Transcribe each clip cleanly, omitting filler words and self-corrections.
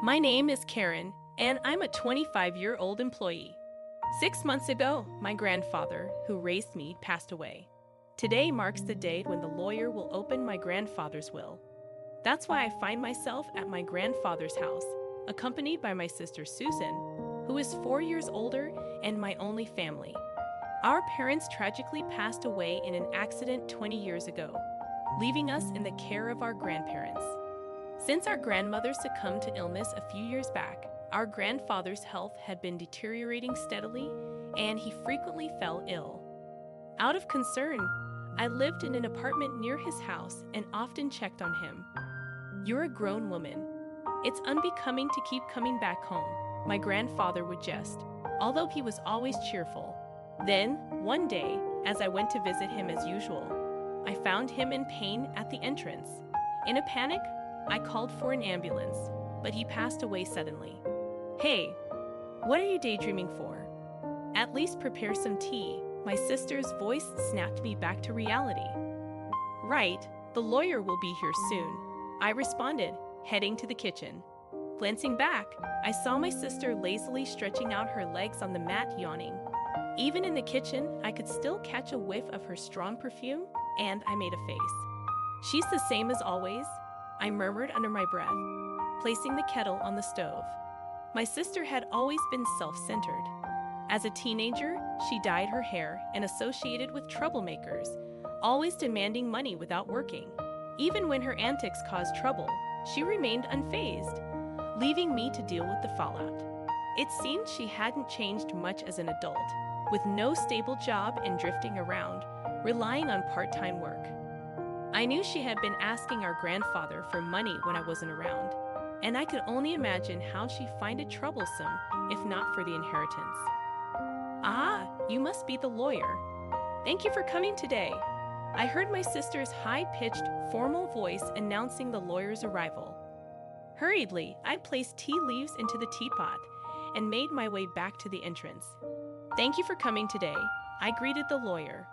My name is Karen, and I'm a 25-year-old employee. 6 months ago, my grandfather, who raised me, passed away. Today marks the date when the lawyer will open my grandfather's will. That's why I find myself at my grandfather's house, accompanied by my sister Susan, who is 4 years older and my only family. Our parents tragically passed away in an accident 20 years ago, leaving us in the care of our grandparents. Since our grandmother succumbed to illness a few years back, our grandfather's health had been deteriorating steadily, and he frequently fell ill. Out of concern, I lived in an apartment near his house and often checked on him. "You're a grown woman. It's unbecoming to keep coming back home," my grandfather would jest, although he was always cheerful. Then, one day, as I went to visit him as usual, I found him in pain at the entrance. In a panic, I called for an ambulance, but he passed away suddenly. "Hey, what are you daydreaming for? At least prepare some tea." My sister's voice snapped me back to reality. "Right, the lawyer will be here soon," I responded, heading to the kitchen. Glancing back, I saw my sister lazily stretching out her legs on the mat, yawning. Even in the kitchen, I could still catch a whiff of her strong perfume, and I made a face. "She's the same as always," I murmured under my breath, placing the kettle on the stove. My sister had always been self-centered. As a teenager, she dyed her hair and associated with troublemakers, always demanding money without working. Even when her antics caused trouble, she remained unfazed, leaving me to deal with the fallout. It seemed she hadn't changed much as an adult, with no stable job and drifting around, relying on part-time work. I knew she had been asking our grandfather for money when I wasn't around, and I could only imagine how she'd find it troublesome if not for the inheritance. "Ah, you must be the lawyer. Thank you for coming today." I heard my sister's high-pitched, formal voice announcing the lawyer's arrival. Hurriedly, I placed tea leaves into the teapot and made my way back to the entrance. "Thank you for coming today," I greeted the lawyer.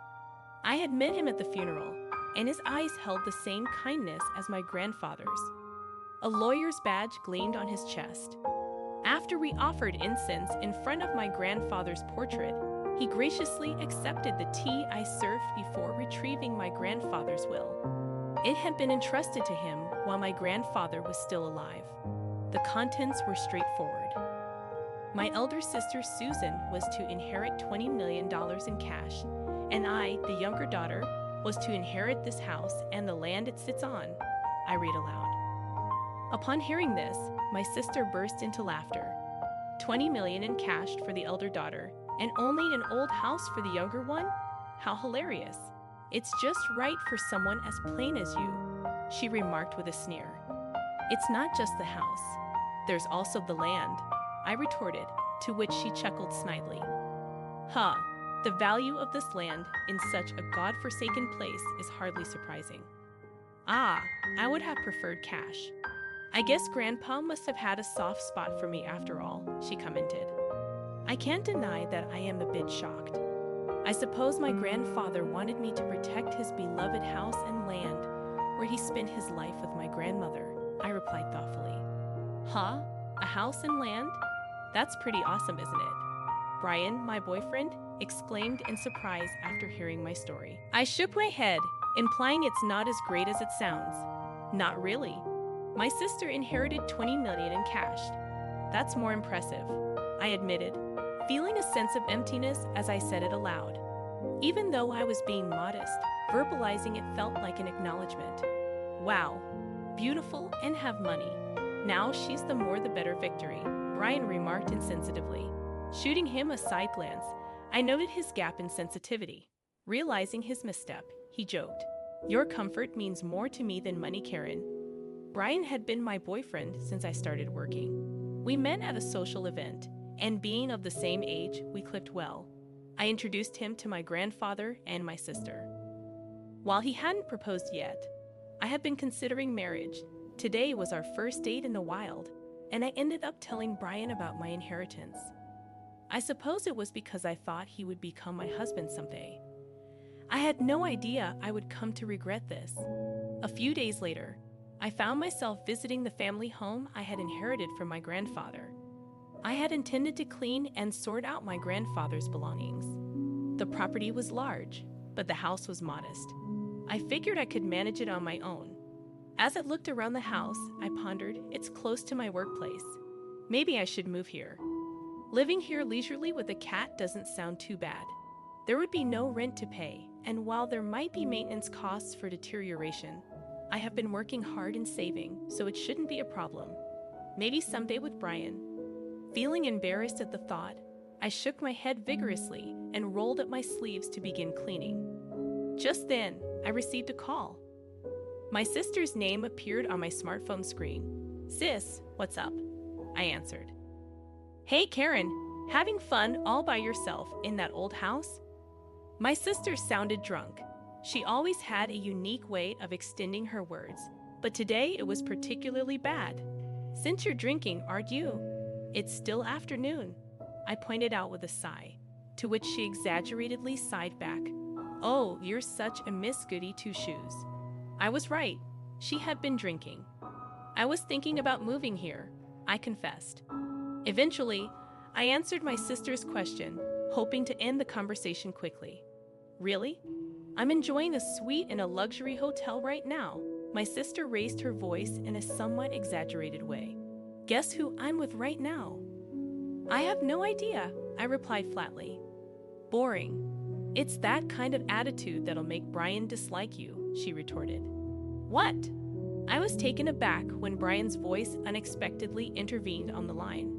I had met him at the funeral, and his eyes held the same kindness as my grandfather's. A lawyer's badge gleamed on his chest. After we offered incense in front of my grandfather's portrait, he graciously accepted the tea I served before retrieving my grandfather's will. It had been entrusted to him while my grandfather was still alive. The contents were straightforward. My elder sister Susan was to inherit $20 million in cash, and I, the younger daughter, was to inherit this house and the land it sits on, I read aloud. Upon hearing this, my sister burst into laughter. $20 million in cash for the elder daughter, and only an old house for the younger one? How hilarious. "It's just right for someone as plain as you," she remarked with a sneer. "It's not just the house. There's also the land," I retorted, to which she chuckled snidely. "Huh, the value of this land in such a god-forsaken place is hardly surprising." "Ah, I would have preferred cash. I guess Grandpa must have had a soft spot for me after all," she commented. I can't deny that I am a bit shocked. I suppose my grandfather wanted me to protect his beloved house and land, where he spent his life with my grandmother, I replied thoughtfully. "Huh? A house and land? That's pretty awesome, isn't it?" Brian, my boyfriend, exclaimed in surprise after hearing my story. I shook my head, implying it's not as great as it sounds. "Not really. My sister inherited $20 million in cash. That's more impressive," I admitted, feeling a sense of emptiness as I said it aloud. Even though I was being modest, verbalizing it felt like an acknowledgement. "Wow, beautiful and have money. Now she's the more the better victory," Brian remarked insensitively. Shooting him a side glance, I noted his gap in sensitivity. Realizing his misstep, he joked, "Your comfort means more to me than money, Karen." Brian had been my boyfriend since I started working. We met at a social event, and being of the same age, we clicked well. I introduced him to my grandfather and my sister. While he hadn't proposed yet, I had been considering marriage. Today was our first date in the wild, and I ended up telling Brian about my inheritance. I suppose it was because I thought he would become my husband someday. I had no idea I would come to regret this. A few days later, I found myself visiting the family home I had inherited from my grandfather. I had intended to clean and sort out my grandfather's belongings. The property was large, but the house was modest. I figured I could manage it on my own. As I looked around the house, I pondered, it's close to my workplace. Maybe I should move here. Living here leisurely with a cat doesn't sound too bad. There would be no rent to pay, and while there might be maintenance costs for deterioration, I have been working hard and saving, so it shouldn't be a problem. Maybe someday with Brian. Feeling embarrassed at the thought, I shook my head vigorously and rolled up my sleeves to begin cleaning. Just then, I received a call. My sister's name appeared on my smartphone screen. "Sis, what's up?" I answered. "Hey Karen, having fun all by yourself in that old house?" My sister sounded drunk. She always had a unique way of extending her words, but today it was particularly bad. "Since you're drinking, aren't you? It's still afternoon," I pointed out with a sigh, to which she exaggeratedly sighed back. "Oh, you're such a Miss Goody Two-Shoes." I was right. She had been drinking. "I was thinking about moving here," I confessed. Eventually, I answered my sister's question, hoping to end the conversation quickly. "Really? I'm enjoying a suite in a luxury hotel right now." My sister raised her voice in a somewhat exaggerated way. "Guess who I'm with right now?" "I have no idea," I replied flatly. "Boring. It's that kind of attitude that'll make Brian dislike you," she retorted. "What?" I was taken aback when Brian's voice unexpectedly intervened on the line.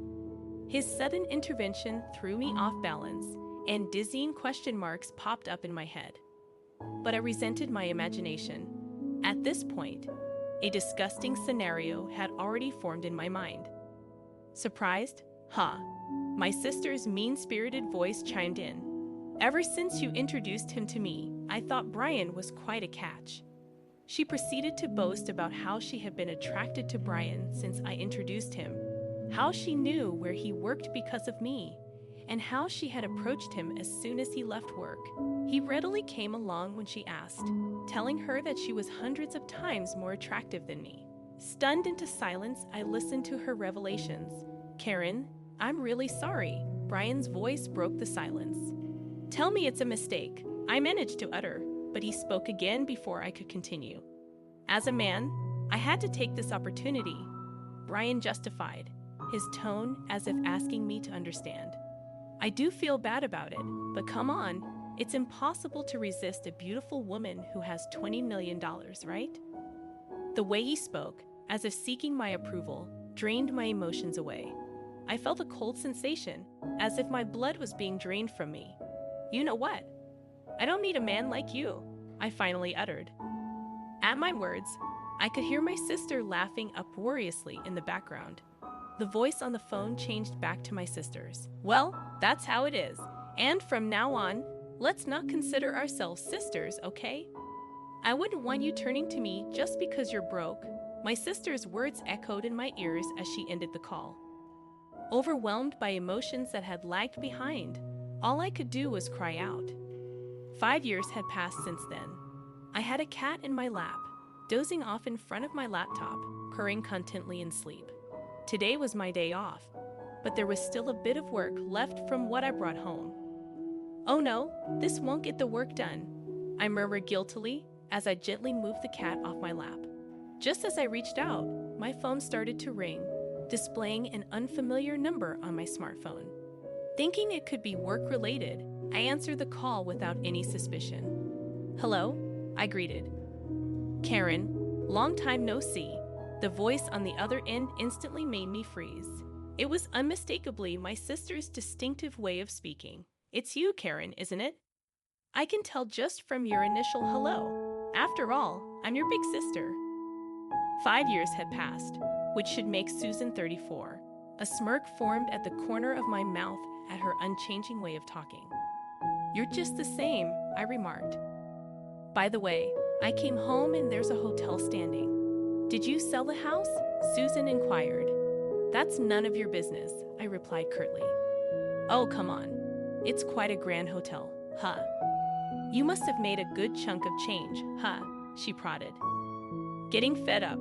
His sudden intervention threw me off balance, and dizzying question marks popped up in my head. But I resented my imagination. At this point, a disgusting scenario had already formed in my mind. "Surprised? Huh." My sister's mean-spirited voice chimed in. "Ever since you introduced him to me, I thought Brian was quite a catch." She proceeded to boast about how she had been attracted to Brian since I introduced him, how she knew where he worked because of me, and how she had approached him as soon as he left work. He readily came along when she asked, telling her that she was hundreds of times more attractive than me. Stunned into silence, I listened to her revelations. "Karen, I'm really sorry." Brian's voice broke the silence. "Tell me it's a mistake," I managed to utter, but he spoke again before I could continue. "As a man, I had to take this opportunity," Brian justified, his tone as if asking me to understand. "I do feel bad about it, but come on, it's impossible to resist a beautiful woman who has $20 million, right?" The way he spoke, as if seeking my approval, drained my emotions away. I felt a cold sensation, as if my blood was being drained from me. "You know what? I don't need a man like you," I finally uttered. At my words, I could hear my sister laughing uproariously in the background. The voice on the phone changed back to my sister's. "Well, that's how it is. And from now on, let's not consider ourselves sisters, okay? I wouldn't want you turning to me just because you're broke." My sister's words echoed in my ears as she ended the call. Overwhelmed by emotions that had lagged behind, all I could do was cry out. 5 years had passed since then. I had a cat in my lap, dozing off in front of my laptop, purring contentedly in sleep. Today was my day off, but there was still a bit of work left from what I brought home. "Oh no, this won't get the work done," I murmured guiltily as I gently moved the cat off my lap. Just as I reached out, my phone started to ring, displaying an unfamiliar number on my smartphone. Thinking it could be work-related, I answered the call without any suspicion. "Hello?" I greeted. "Karen, long time no see." The voice on the other end instantly made me freeze. It was unmistakably my sister's distinctive way of speaking. "It's you, Karen, isn't it? I can tell just from your initial hello. After all, I'm your big sister." 5 years had passed, which should make Susan 34. A smirk formed at the corner of my mouth at her unchanging way of talking. "You're just the same," I remarked. "By the way, I came home and there's a hotel standing." "Did you sell the house?" Susan inquired. "That's none of your business," I replied curtly. "Oh, come on. It's quite a grand hotel, huh? You must have made a good chunk of change, huh?" she prodded. Getting fed up,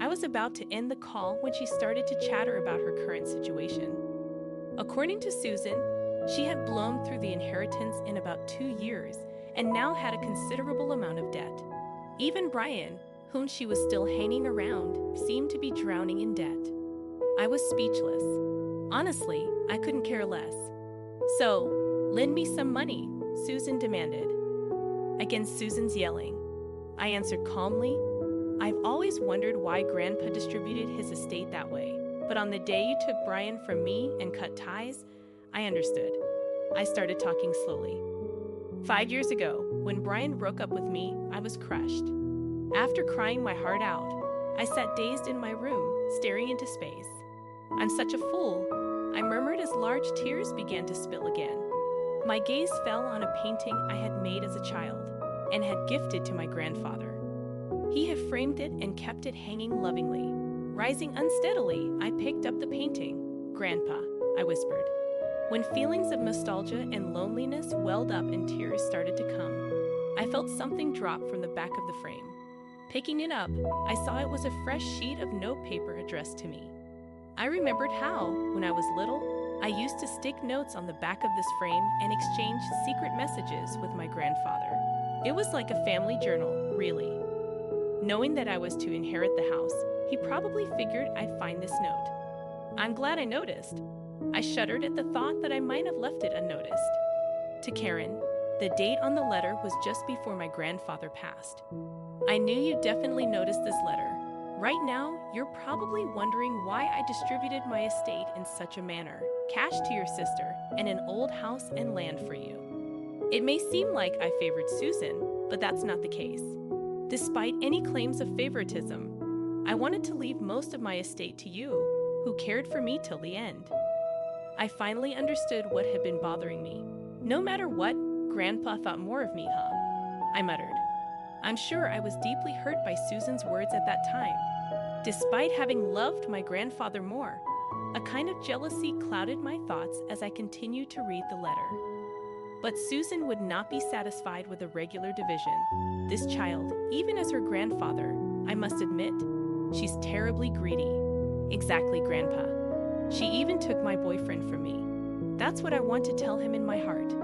I was about to end the call when she started to chatter about her current situation. According to Susan, she had blown through the inheritance in about 2 years and now had a considerable amount of debt. Even Brian, whom she was still hanging around, seemed to be drowning in debt. I was speechless. Honestly, I couldn't care less. "So, lend me some money," Susan demanded. Against Susan's yelling, I answered calmly, "I've always wondered why Grandpa distributed his estate that way, but on the day you took Brian from me and cut ties, I understood." I started talking slowly. 5 years ago, when Brian broke up with me, I was crushed. After crying my heart out, I sat dazed in my room, staring into space. "I'm such a fool," I murmured as large tears began to spill again. My gaze fell on a painting I had made as a child and had gifted to my grandfather. He had framed it and kept it hanging lovingly. Rising unsteadily, I picked up the painting. "Grandpa," I whispered. When feelings of nostalgia and loneliness welled up and tears started to come, I felt something drop from the back of the frame. Picking it up, I saw it was a fresh sheet of notepaper addressed to me. I remembered how, when I was little, I used to stick notes on the back of this frame and exchange secret messages with my grandfather. It was like a family journal, really. Knowing that I was to inherit the house, he probably figured I'd find this note. I'm glad I noticed. I shuddered at the thought that I might have left it unnoticed. To Karen, the date on the letter was just before my grandfather passed. "I knew you'd definitely noticed this letter. Right now, you're probably wondering why I distributed my estate in such a manner, cash to your sister, and an old house and land for you. It may seem like I favored Susan, but that's not the case. Despite any claims of favoritism, I wanted to leave most of my estate to you, who cared for me till the end." I finally understood what had been bothering me. "No matter what, Grandpa thought more of me, huh?" I muttered. I'm sure I was deeply hurt by Susan's words at that time. Despite having loved my grandfather more, a kind of jealousy clouded my thoughts as I continued to read the letter. But Susan would not be satisfied with a regular division. This child, even as her grandfather, I must admit, she's terribly greedy. Exactly, Grandpa. She even took my boyfriend from me. That's what I want to tell him in my heart.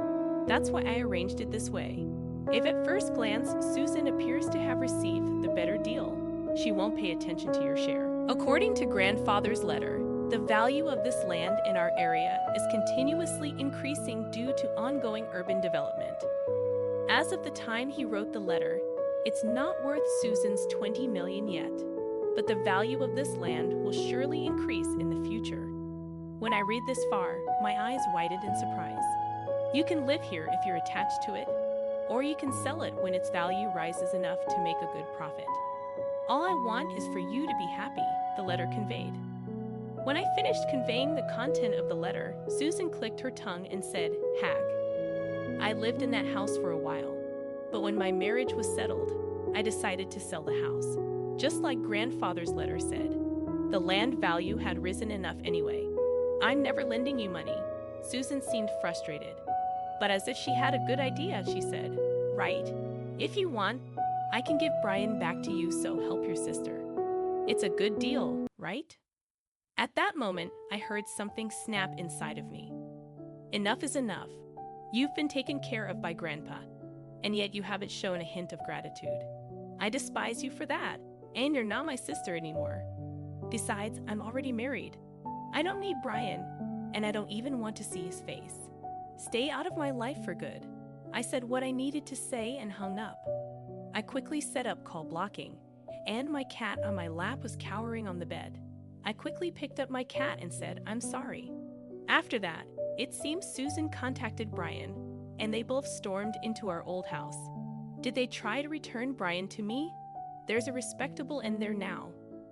That's why I arranged it this way. If at first glance Susan appears to have received the better deal, she won't pay attention to your share. According to grandfather's letter, the value of this land in our area is continuously increasing due to ongoing urban development. As of the time he wrote the letter, it's not worth Susan's $20 million yet, but the value of this land will surely increase in the future. When I read this far, my eyes widened in surprise. You can live here if you're attached to it, or you can sell it when its value rises enough to make a good profit. All I want is for you to be happy, the letter conveyed. When I finished conveying the content of the letter, Susan clicked her tongue and said, "Hag." I lived in that house for a while, but when my marriage was settled, I decided to sell the house. Just like grandfather's letter said, the land value had risen enough anyway. "I'm never lending you money." Susan seemed frustrated, but as if she had a good idea, she said, "Right. If you want, I can give Brian back to you, so help your sister. It's a good deal, right?" At that moment, I heard something snap inside of me. Enough is enough. You've been taken care of by Grandpa, and yet you haven't shown a hint of gratitude. I despise you for that, and you're not my sister anymore. Besides, I'm already married. I don't need Brian, and I don't even want to see his face. Stay out of my life for good. I said what I needed to say and hung up. I quickly set up call blocking, and my cat on my lap was cowering on the bed. I quickly picked up my cat and said, "I'm sorry." After that, it seems Susan contacted Brian, and they both stormed into our old house. Did they try to return Brian to me? There's a respectable end there now,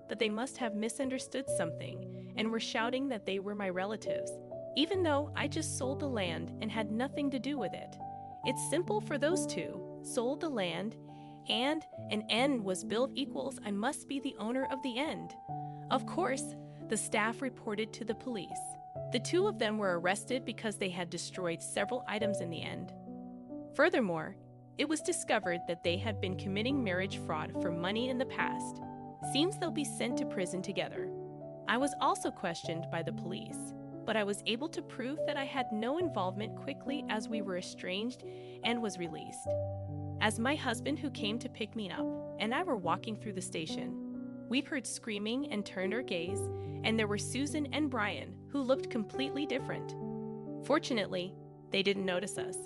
but they must have misunderstood something and were shouting that they were my relatives, even though I just sold the land and had nothing to do with it. It's simple for those two, sold the land, and an end was built equals I must be the owner of the end. Of course, the staff reported to the police. The two of them were arrested because they had destroyed several items in the end. Furthermore, it was discovered that they had been committing marriage fraud for money in the past. Seems they'll be sent to prison together. I was also questioned by the police, but I was able to prove that I had no involvement quickly as we were estranged and was released. As my husband, who came to pick me up, and I were walking through the station, we heard screaming and turned our gaze, and there were Susan and Brian, who looked completely different. Fortunately, they didn't notice us.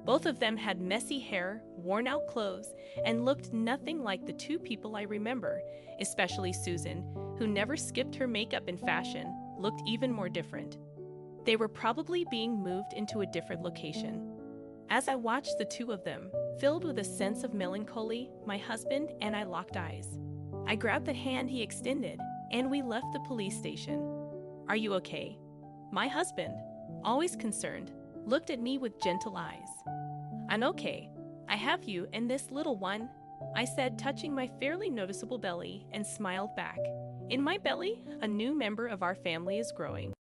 Both of them had messy hair, worn-out clothes, and looked nothing like the two people I remember, especially Susan, who never skipped her makeup in fashion, looked even more different. They were probably being moved into a different location. As I watched the two of them, filled with a sense of melancholy, my husband and I locked eyes. I grabbed the hand he extended, and we left the police station. "Are you okay?" My husband, always concerned, looked at me with gentle eyes. "I'm okay. I have you and this little one," I said, touching my fairly noticeable belly, and smiled back. "In my belly, a new member of our family is growing."